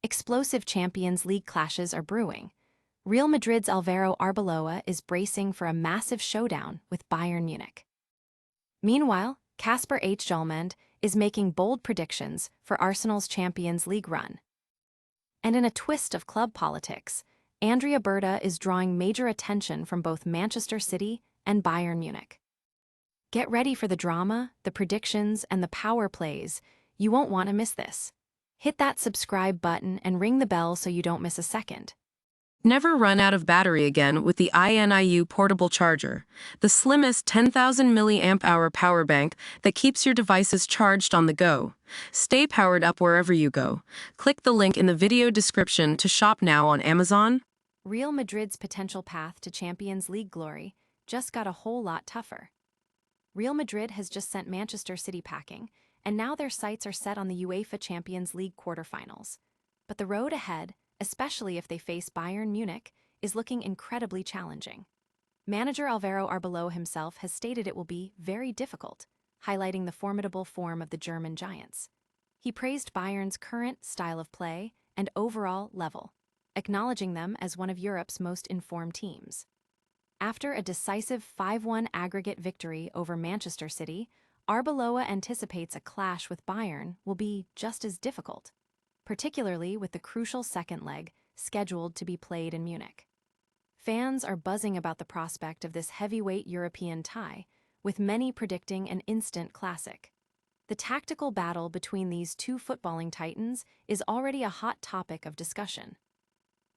Explosive Champions League clashes are brewing. Real Madrid's Álvaro Arbeloa is bracing for a massive showdown with Bayern Munich. Meanwhile, Kasper Hjulmand is making bold predictions for Arsenal's Champions League run. And in a twist of club politics, Andrea Berta is drawing major attention from both Manchester City and Bayern Munich. Get ready for the drama, the predictions, and the power plays. You won't want to miss this. Hit that subscribe button and ring the bell so you don't miss a second. Never run out of battery again with the INIU portable charger, the slimmest 10,000 mAh power bank that keeps your devices charged on the go. Stay powered up wherever you go. Click the link in the video description to shop now on Amazon. Real Madrid's potential path to Champions League glory just got a whole lot tougher. Real Madrid has just sent Manchester City packing, and now their sights are set on the UEFA Champions League quarterfinals. But the road ahead, especially if they face Bayern Munich, is looking incredibly challenging. Manager Álvaro Arbeloa himself has stated it will be very difficult, highlighting the formidable form of the German giants. He praised Bayern's current style of play and overall level, acknowledging them as one of Europe's most informed teams. After a decisive 5-1 aggregate victory over Manchester City, Arbeloa anticipates a clash with Bayern will be just as difficult, particularly with the crucial second leg scheduled to be played in Munich. Fans are buzzing about the prospect of this heavyweight European tie, with many predicting an instant classic. The tactical battle between these two footballing titans is already a hot topic of discussion.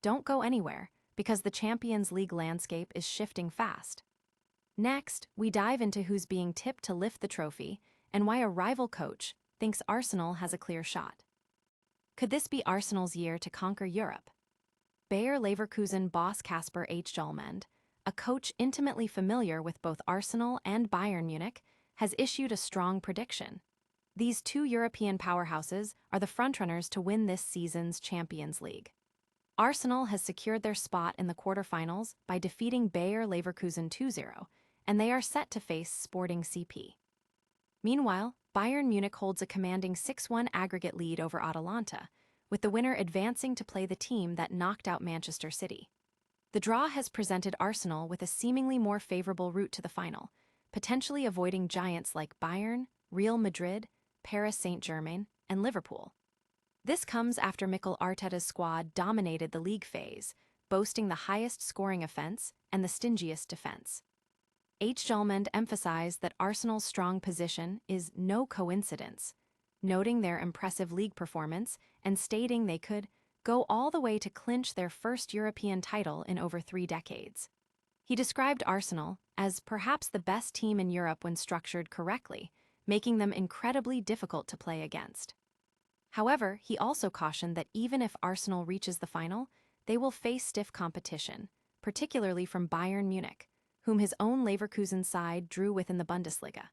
Don't go anywhere, because the Champions League landscape is shifting fast. Next, we dive into who's being tipped to lift the trophy and why a rival coach thinks Arsenal has a clear shot. Could this be Arsenal's year to conquer Europe? Bayer Leverkusen boss Kasper Hjulmand, a coach intimately familiar with both Arsenal and Bayern Munich, has issued a strong prediction. These two European powerhouses are the frontrunners to win this season's Champions League. Arsenal has secured their spot in the quarterfinals by defeating Bayer Leverkusen 2-0, and they are set to face Sporting CP. Meanwhile, Bayern Munich holds a commanding 6-1 aggregate lead over Atalanta, with the winner advancing to play the team that knocked out Manchester City. The draw has presented Arsenal with a seemingly more favorable route to the final, potentially avoiding giants like Bayern, Real Madrid, Paris Saint-Germain, and Liverpool. This comes after Mikel Arteta's squad dominated the league phase, boasting the highest scoring offense and the stingiest defense. Hjulmand emphasized that Arsenal's strong position is no coincidence, noting their impressive league performance and stating they could go all the way to clinch their first European title in over 3 decades. He described Arsenal as perhaps the best team in Europe when structured correctly, making them incredibly difficult to play against. However, he also cautioned that even if Arsenal reaches the final, they will face stiff competition, particularly from Bayern Munich, whom his own Leverkusen side drew with in the Bundesliga.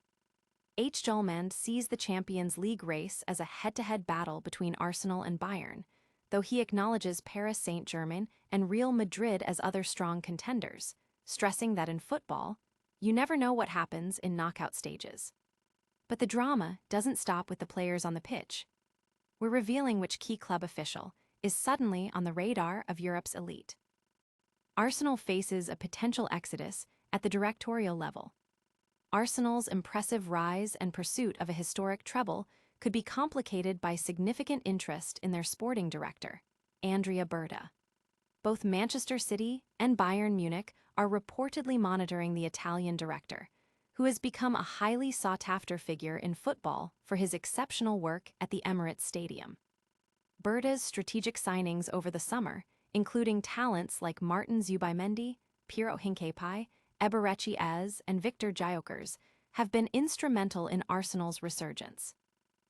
Hjulmand sees the Champions League race as a head-to-head battle between Arsenal and Bayern, though he acknowledges Paris Saint-Germain and Real Madrid as other strong contenders, stressing that in football, you never know what happens in knockout stages. But the drama doesn't stop with the players on the pitch. We're revealing which key club official is suddenly on the radar of Europe's elite. Arsenal faces a potential exodus at the directorial level. Arsenal's impressive rise and pursuit of a historic treble could be complicated by significant interest in their sporting director, Andrea Berta. Both Manchester City and Bayern Munich are reportedly monitoring the Italian director, who has become a highly sought-after figure in football for his exceptional work at the Emirates Stadium. Berta's strategic signings over the summer, including talents like Martin Zubimendi, Piero Hincapié, Eberechi Ez, and Victor Gyökeres, have been instrumental in Arsenal's resurgence.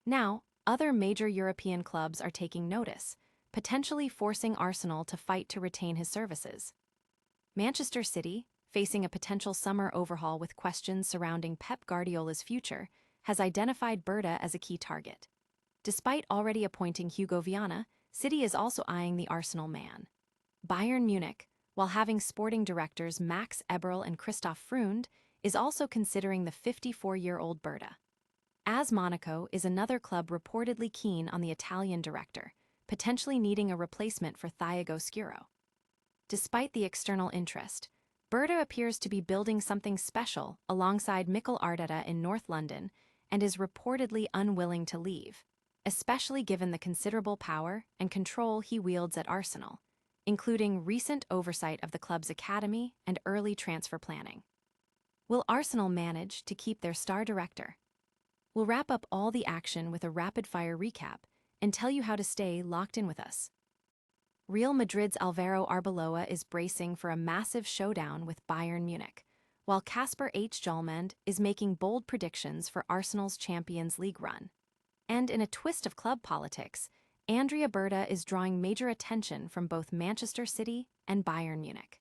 Now, other major European clubs are taking notice, potentially forcing Arsenal to fight to retain his services. Manchester City, facing a potential summer overhaul with questions surrounding Pep Guardiola's future, has identified Berta as a key target. Despite already appointing Hugo Viana, City is also eyeing the Arsenal man. Bayern Munich, while having sporting directors Max Eberl and Christoph Freund, is also considering the 54-year-old Berta. AS Monaco is another club reportedly keen on the Italian director, potentially needing a replacement for Thiago Skuro. Despite the external interest, Berta appears to be building something special alongside Mikel Arteta in North London and is reportedly unwilling to leave, especially given the considerable power and control he wields at Arsenal, including recent oversight of the club's academy and early transfer planning. Will Arsenal manage to keep their star director? We'll wrap up all the action with a rapid-fire recap and tell you how to stay locked in with us. Real Madrid's Álvaro Arbeloa is bracing for a massive showdown with Bayern Munich, while Kasper Hjulmand is making bold predictions for Arsenal's Champions League run. And in a twist of club politics, Andrea Berta is drawing major attention from both Manchester City and Bayern Munich.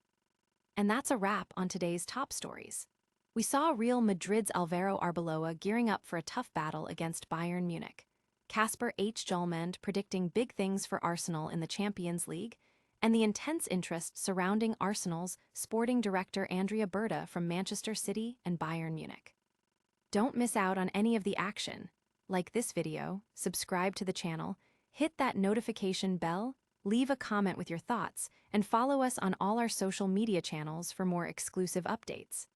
And that's a wrap on today's top stories. We saw Real Madrid's Álvaro Arbeloa gearing up for a tough battle against Bayern Munich, Kasper Hjulmand predicting big things for Arsenal in the Champions League, and the intense interest surrounding Arsenal's sporting director Andrea Berta from Manchester City and Bayern Munich. Don't miss out on any of the action. Like this video, subscribe to the channel, hit that notification bell, leave a comment with your thoughts, and follow us on all our social media channels for more exclusive updates.